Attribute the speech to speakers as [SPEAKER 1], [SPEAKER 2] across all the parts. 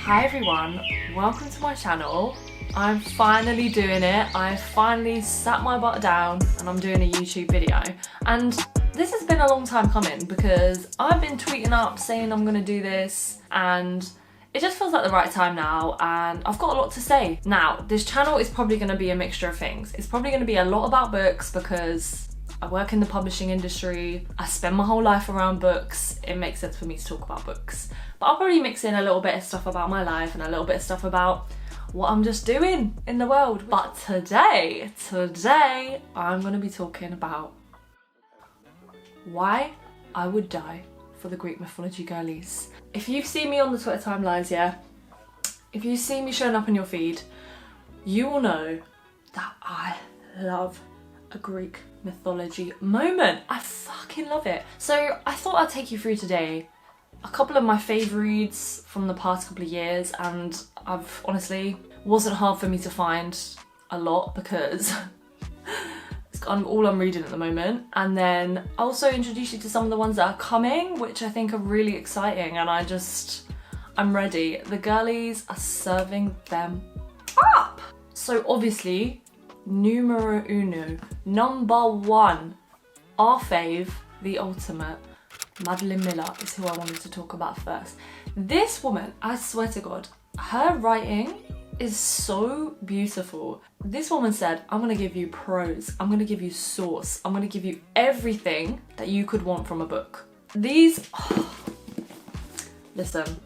[SPEAKER 1] Hi everyone, welcome to my channel. I'm finally doing it. I finally sat my butt down and I'm doing a YouTube video. And this has been a long time coming because I've been tweeting up saying I'm gonna do this and it just feels like the right time now and I've got a lot to say. Now, this channel is probably gonna be a mixture of things. It's probably gonna be a lot about books because I work in the publishing industry. I spend my whole life around books. It makes sense for me to talk about books. But I'll probably mix in a little bit of stuff about my life and a little bit of stuff about what I'm just doing in the world. But today, I'm gonna be talking about why I would die for the Greek mythology girlies. If you've seen me on the Twitter timelines, yeah, if you see me showing up in your feed, you will know that I love a Greek mythology moment. I fucking love it. So I thought I'd take you through today a couple of my favourite reads from the past couple of years, and I've honestly wasn't hard for me to find a lot because it's kind of all I'm reading at the moment. And then I also introduce you to some of the ones that are coming, which I think are really exciting, and I'm ready. The girlies are serving them up. So obviously, numero uno, number one, our fave, the ultimate, Madeline Miller is who I wanted to talk about first. This woman, I swear to God, her writing is so beautiful. This woman said, I'm gonna give you prose, I'm gonna give you source, I'm gonna give you everything that you could want from a book. Listen.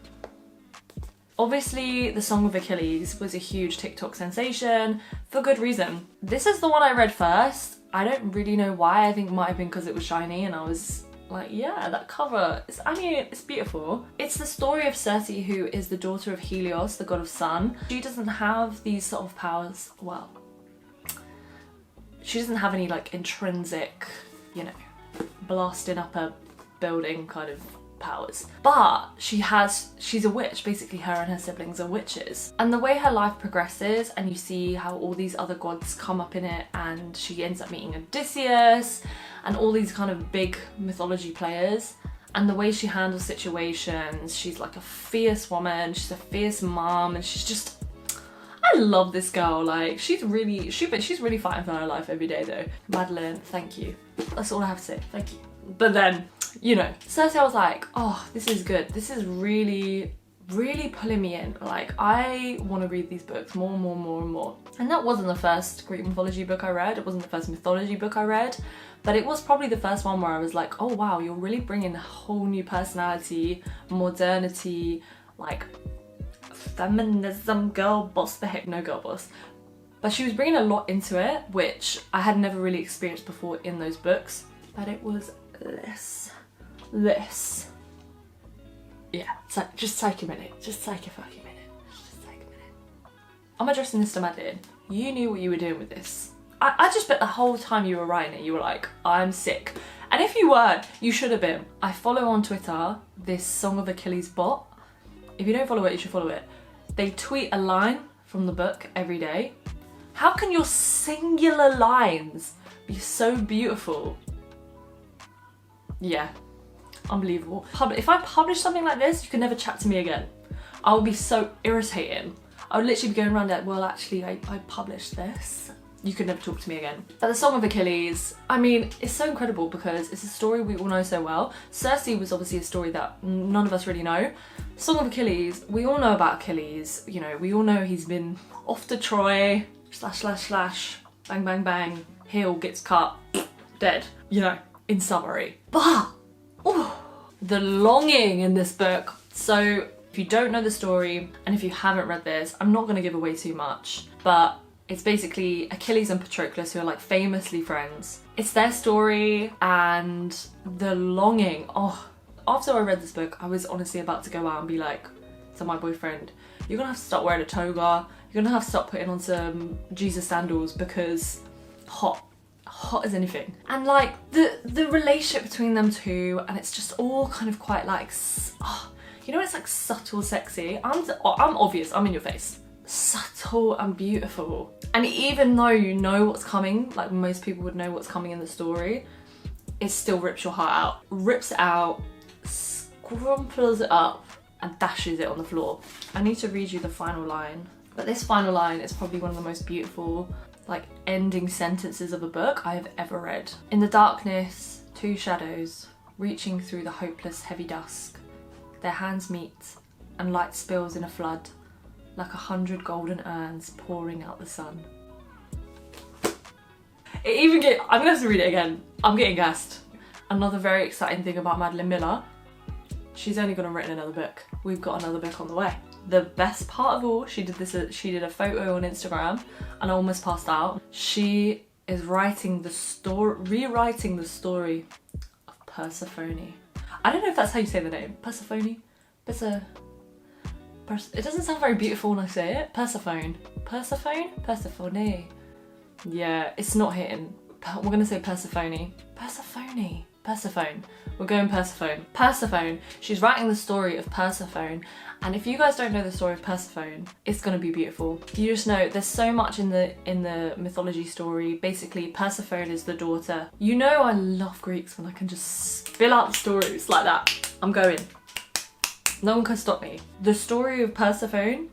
[SPEAKER 1] Obviously, the Song of Achilles was a huge TikTok sensation for good reason. This is the one I read first. I don't really know why. I think it might have been because it was shiny and I was like, yeah, that cover, it's beautiful. It's the story of Circe, who is the daughter of Helios, the god of sun. She doesn't have these sort of powers, well, she doesn't have any like intrinsic, you know, blasting up a building kind of powers, but she's a witch. Basically, her and her siblings are witches, and the way her life progresses and you see how all these other gods come up in it, and she ends up meeting Odysseus and all these kind of big mythology players, and the way she handles situations, she's like a fierce woman, she's a fierce mom, and she's just, I love this girl. Like, she's really fighting for her life every day though. Madeline, thank you. That's all I have to say, thank you. But then, you know, Circe, I was like, oh, this is good. This is really pulling me in. Like, I want to read these books more and more. And that wasn't the first Greek mythology book I read. It wasn't the first mythology book I read, but it was probably the first one where I was like, oh wow, you're really bringing a whole new personality, modernity, like feminism, girl boss, the heck, no girl boss. But she was bringing a lot into it, which I had never really experienced before in those books. But it was this. Yeah, so just take a minute. Just take a fucking minute. Just take a minute. I'm addressing this to Madeline. You knew what you were doing with this. I just bet the whole time you were writing it, you were like, I'm sick. And if you weren't, you should have been. I follow on Twitter this Song of Achilles bot. If you don't follow it, you should follow it. They tweet a line from the book every day. How can your singular lines be so beautiful? Yeah, unbelievable. If I publish something like this, you can never chat to me again. I would be so irritating. I would literally be going around like, well, actually, I published this. You could never talk to me again. But the Song of Achilles, I mean, it's so incredible because it's a story we all know so well. Circe was obviously a story that none of us really know. Song of Achilles, we all know about Achilles. You know, we all know he's been off to Troy, ///, bang, bang, bang, heel gets cut, dead, you know. In summary. But the longing in this book. So if you don't know the story and if you haven't read this, I'm not going to give away too much, but it's basically Achilles and Patroclus, who are like famously friends. It's their story, and the longing. Oh, after I read this book, I was honestly about to go out and be like to my boyfriend, you're gonna have to start wearing a toga, you're gonna have to start putting on some Jesus sandals because hot as anything. And like the relationship between them two, and it's just all kind of quite like, you know, it's like subtle sexy. I'm obvious, I'm in your face. Subtle and beautiful. And even though you know what's coming, like most people would know what's coming in the story, it still rips your heart out. Rips it out, scrumples it up, and dashes it on the floor. I need to read you the final line, but this final line is probably one of the most beautiful like ending sentences of a book I have ever read. In the darkness, two shadows reaching through the hopeless heavy dusk, their hands meet and light spills in a flood like 100 golden urns pouring out the sun. I'm gonna have to read it again. I'm getting gassed. Another very exciting thing about Madeline Miller, she's only gonna write another book. We've got another book on the way. The best part of all, she did a photo on Instagram and I almost passed out. She is rewriting the story of Persephone. I don't know if that's how you say the name. Persephone? It doesn't sound very beautiful when I say it. Persephone. Persephone. Yeah, it's not hitting. We're gonna say Persephone. Persephone. We're going Persephone. Persephone. She's writing the story of Persephone. And if you guys don't know the story of Persephone, it's gonna be beautiful. You just know there's so much in the mythology story. Basically, Persephone is the daughter. You know I love Greeks when I can just spill out the stories like that. I'm going. No one can stop me. The story of Persephone,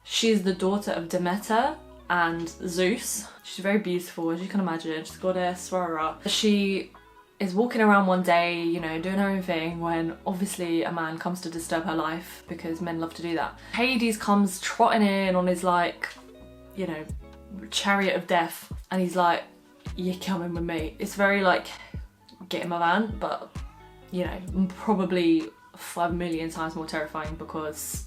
[SPEAKER 1] she's the daughter of Demeter and Zeus. She's very beautiful, as you can imagine. She's a goddess, rah rah. She is walking around one day, you know, doing her own thing, when obviously a man comes to disturb her life, because men love to do that. Hades comes trotting in on his, like, you know, chariot of death, and he's like, you're coming with me. It's very like, get in my van, but, you know, probably 5 million times more terrifying because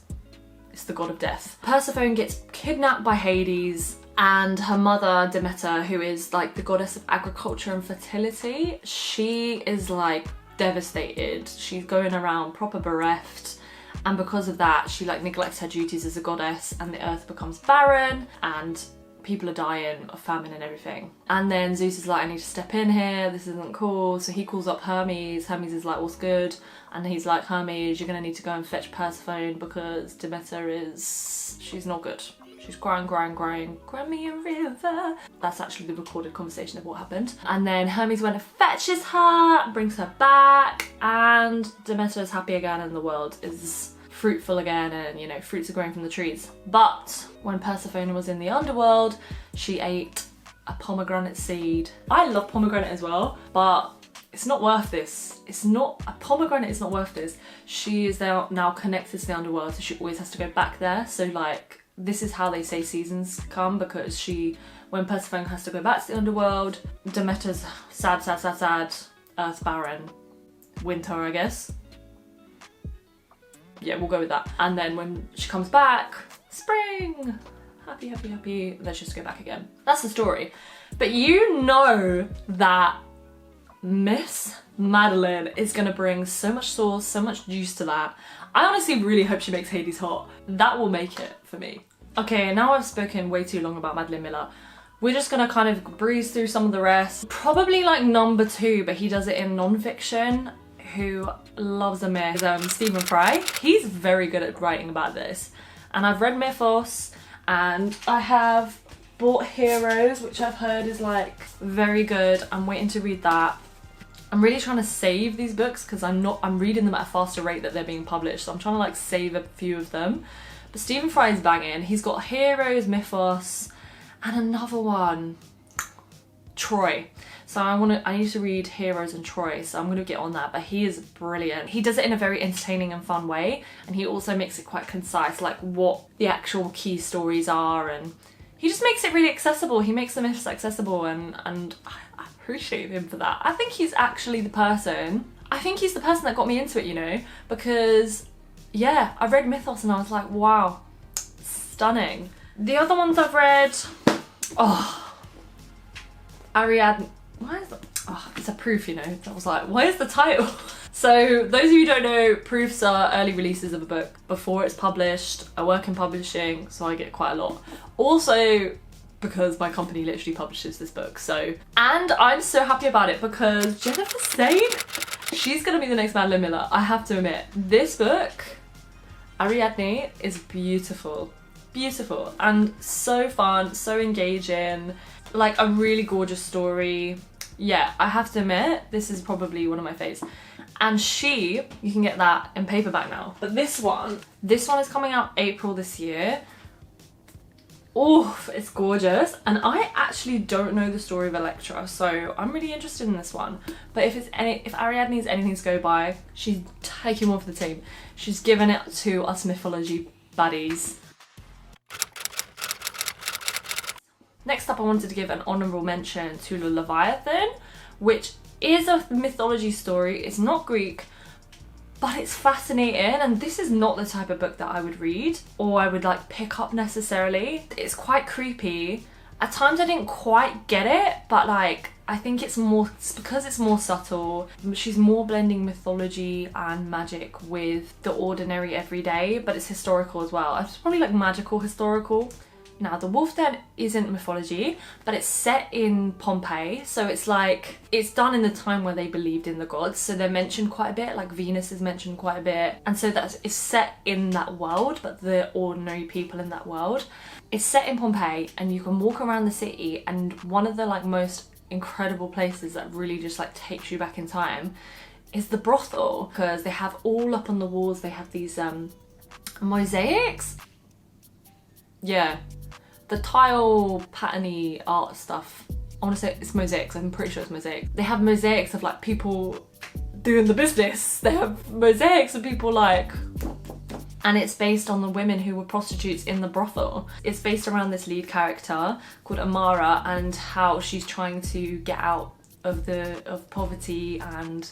[SPEAKER 1] it's the god of death. Persephone gets kidnapped by Hades, and her mother, Demeter, who is like the goddess of agriculture and fertility, she is like devastated. She's going around proper bereft, and because of that, she like neglects her duties as a goddess, and the earth becomes barren, and people are dying of famine and everything. And then Zeus is like, I need to step in here, this isn't cool. So he calls up Hermes. Hermes is like, what's good? And he's like, Hermes, you're gonna need to go and fetch Persephone because Demeter she's not good. She's crying, grant me a river. That's actually the recorded conversation of what happened. And then Hermes went and fetches her, brings her back, and Demeter is happy again and the world is fruitful again, and you know, fruits are growing from the trees. But when Persephone was in the underworld, she ate a pomegranate seed. I love pomegranate as well, but it's not worth this. A pomegranate is not worth this. She is now connected to the underworld, so she always has to go back there. So like, this is how they say seasons come, because when Persephone has to go back to the underworld, Demeter's sad, earth barren, winter, I guess. Yeah, we'll go with that. And then when she comes back, spring, happy, let's just go back again. That's the story. But you know that Miss Madeline is gonna bring so much sauce, so much juice to that. I honestly really hope she makes Hades hot. That will make it for me. Okay, now I've spoken way too long about Madeline Miller. We're just gonna kind of breeze through some of the rest. Probably like number 2, but he does it in non-fiction. Who loves a myth? Stephen Fry. He's very good at writing about this. And I've read Mythos, and I have bought Heroes, which I've heard is like very good. I'm waiting to read that. I'm really trying to save these books because I'm reading them at a faster rate that they're being published. So I'm trying to like save a few of them. But Stephen Fry is banging. He's got Heroes, Mythos, and another one, Troy. So I need to read Heroes and Troy, so I'm gonna get on that, but he is brilliant. He does it in a very entertaining and fun way, and he also makes it quite concise, like what the actual key stories are, and he just makes it really accessible. He makes the myths accessible, and I appreciate him for that. I think he's actually the person, that got me into it, you know, because yeah, I read Mythos and I was like, wow, stunning. The other ones I've read, Ariadne. Why is that? Oh, it's a proof, you know. I was like, why is the title? So those of you who don't know, proofs are early releases of a book before it's published. I work in publishing, so I get quite a lot. Also, because my company literally publishes this book, so. And I'm so happy about it because Jennifer Sane, she's gonna be the next Madeline Miller. I have to admit, this book, Ariadne, is beautiful. Beautiful and so fun, so engaging. Like a really gorgeous story. Yeah, I have to admit, this is probably one of my faves. And you can get that in paperback now. But this one is coming out April this year. Oh, it's gorgeous. And I actually don't know the story of Elektra, so I'm really interested in this one. But if Ariadne is anything to go by, she's taking one for the team. She's given it to us mythology buddies. Next up, I wanted to give an honourable mention to the Leviathan, which is a mythology story. It's not Greek, but it's fascinating, and this is not the type of book that I would read or I would like pick up necessarily. It's quite creepy. At times I didn't quite get it, but like I think it's because it's more subtle. She's more blending mythology and magic with the ordinary everyday, but it's historical as well. It's probably like magical historical. Now, the wolf den isn't mythology, but it's set in Pompeii, so it's like, it's done in the time where they believed in the gods, so they're mentioned quite a bit, like Venus is mentioned quite a bit, and so it's set in that world, but the ordinary people in that world. It's set in Pompeii, and you can walk around the city, and one of the like most incredible places that really just like takes you back in time is the brothel, because they have all up on the walls, they have these mosaics. Yeah. The tile patterny art stuff. I want to say it's mosaics, I'm pretty sure it's mosaics. They have mosaics of like people doing the business. They have mosaics of people like... And it's based on the women who were prostitutes in the brothel. It's based around this lead character called Amara and how she's trying to get out of poverty and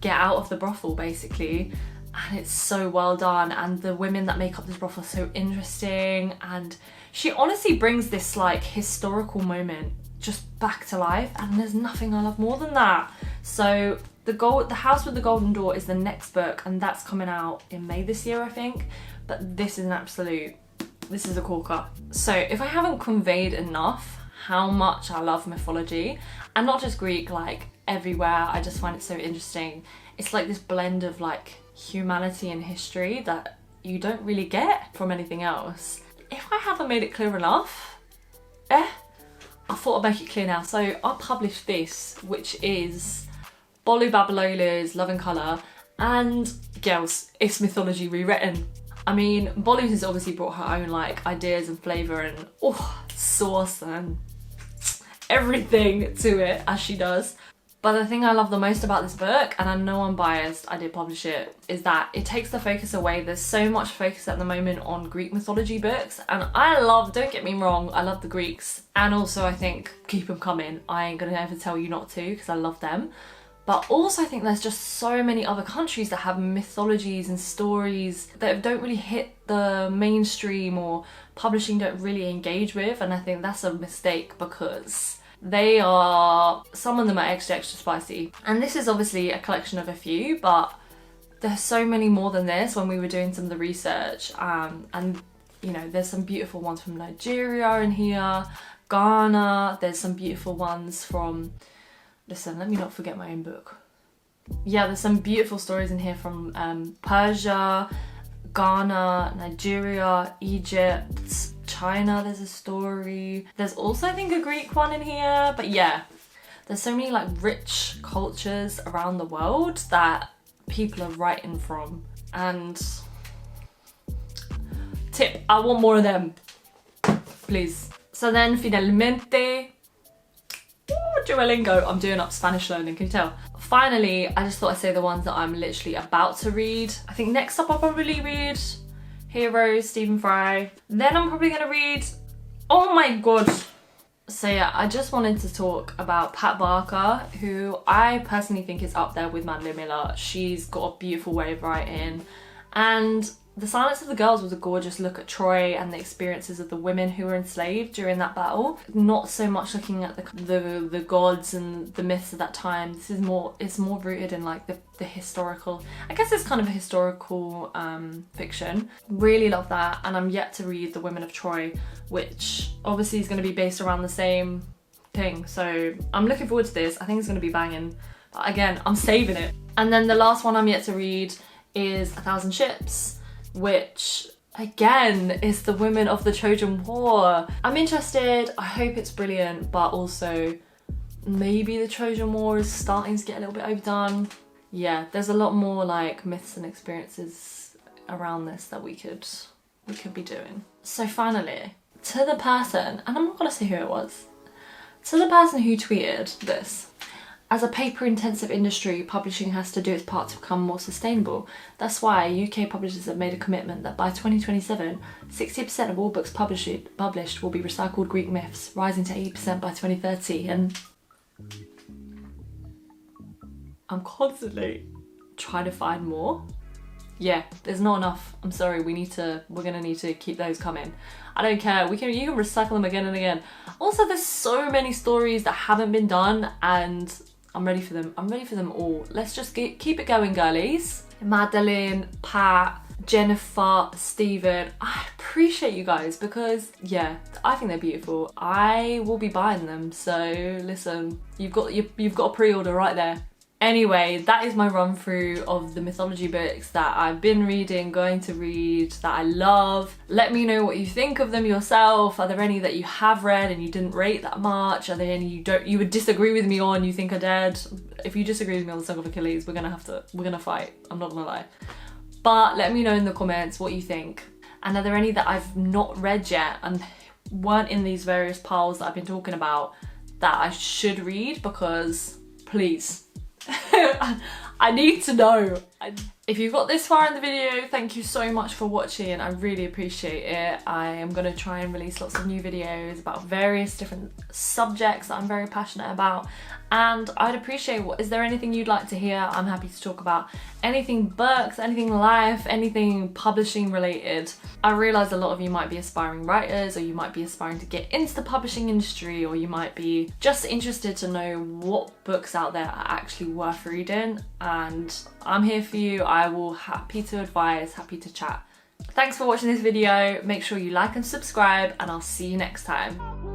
[SPEAKER 1] get out of the brothel basically. And it's so well done, and the women that make up this brothel are so interesting, and she honestly brings this like historical moment just back to life, and there's nothing I love more than that. So The House with the Golden Door is the next book, and that's coming out in May this year, I think. But this is this is a corker. So if I haven't conveyed enough how much I love mythology, and not just Greek, like everywhere, I just find it so interesting. It's like this blend of like humanity and history that you don't really get from anything else. If I haven't made it clear enough, I thought I'd make it clear now. So I published this, which is Bolu Babalola's Love and Colour, and girls, it's mythology rewritten. I mean, Bolu has obviously brought her own like ideas and flavour and sauce and everything to it, as she does. But the thing I love the most about this book, and I know I'm biased, I did publish it, is that it takes the focus away. There's so much focus at the moment on Greek mythology books, and don't get me wrong, I love the Greeks. And also I think keep them coming. I ain't gonna ever tell you not to, because I love them. But also I think there's just so many other countries that have mythologies and stories that don't really hit the mainstream or publishing don't really engage with, and I think that's a mistake because some of them are extra spicy. And this is obviously a collection of a few, but there's so many more than this when we were doing some of the research. And you know, there's some beautiful ones from Nigeria in here, Ghana, there's some beautiful ones from, listen, let me not forget my own book. Yeah, there's some beautiful stories in here from Persia, Ghana, Nigeria, Egypt, China, there's a story. There's also, I think, a Greek one in here. But yeah, there's so many like rich cultures around the world that people are writing from. And tip, I want more of them, please. So then, finalmente, Duolingo, I'm doing up Spanish learning, can you tell? Finally, I just thought I'd say the ones that I'm literally about to read. I think next up I'll probably read Heroes, Stephen Fry. Then I'm probably gonna read, oh my god. So yeah, I just wanted to talk about Pat Barker, who I personally think is up there with Madeline Miller. She's got a beautiful way of writing, and The Silence of the Girls was a gorgeous look at Troy and the experiences of the women who were enslaved during that battle. Not so much looking at the gods and the myths of that time. This is it's more rooted in like the historical, I guess it's kind of a historical fiction. Really love that, and I'm yet to read The Women of Troy, which obviously is going to be based around the same thing. So I'm looking forward to this. I think it's going to be banging. But again, I'm saving it. And then the last one I'm yet to read is 1,000 Ships, which again is the women of the Trojan War. I'm interested, I hope it's brilliant, but also maybe the Trojan War is starting to get a little bit overdone. yeah, there's a lot more like myths and experiences around this that we could be doing. So finally, to the person, and I'm not gonna say who it was, to the person who tweeted this: as a paper-intensive industry, publishing has to do its part to become more sustainable. That's why UK publishers have made a commitment that by 2027, 60% of all books published will be recycled Greek myths, rising to 80% by 2030. And I'm constantly trying to find more. Yeah, there's not enough. I'm sorry, we're gonna need to keep those coming. I don't care, you can recycle them again and again. Also, there's so many stories that haven't been done, and I'm ready for them. I'm ready for them all. Let's just keep it going, girlies. Madeline, Pat, Jennifer, Stephen, I appreciate you guys because, yeah, I think they're beautiful. I will be buying them, so listen, you've got a pre-order right there. Anyway, that is my run through of the mythology books that I've been reading, going to read, that I love. Let me know what you think of them yourself. Are there any that you have read and you didn't rate that much? Are there any you would disagree with me on, you think are dead? If you disagree with me on the Song of Achilles, we're gonna fight. I'm not gonna lie. But let me know in the comments what you think. And are there any that I've not read yet and weren't in these various piles that I've been talking about that I should read? Because please. I need to know. If you've got this far in the video, thank you so much for watching. I really appreciate it. I am going to try and release lots of new videos about various different subjects that I'm very passionate about, and I'd appreciate, is there anything you'd like to hear? I'm happy to talk about anything books, anything life, anything publishing related. I realise a lot of you might be aspiring writers, or you might be aspiring to get into the publishing industry, or you might be just interested to know what books out there are actually worth reading, and I'm here for you. I will happy to advise, happy to chat. Thanks for watching this video. Make sure you like and subscribe, and I'll see you next time.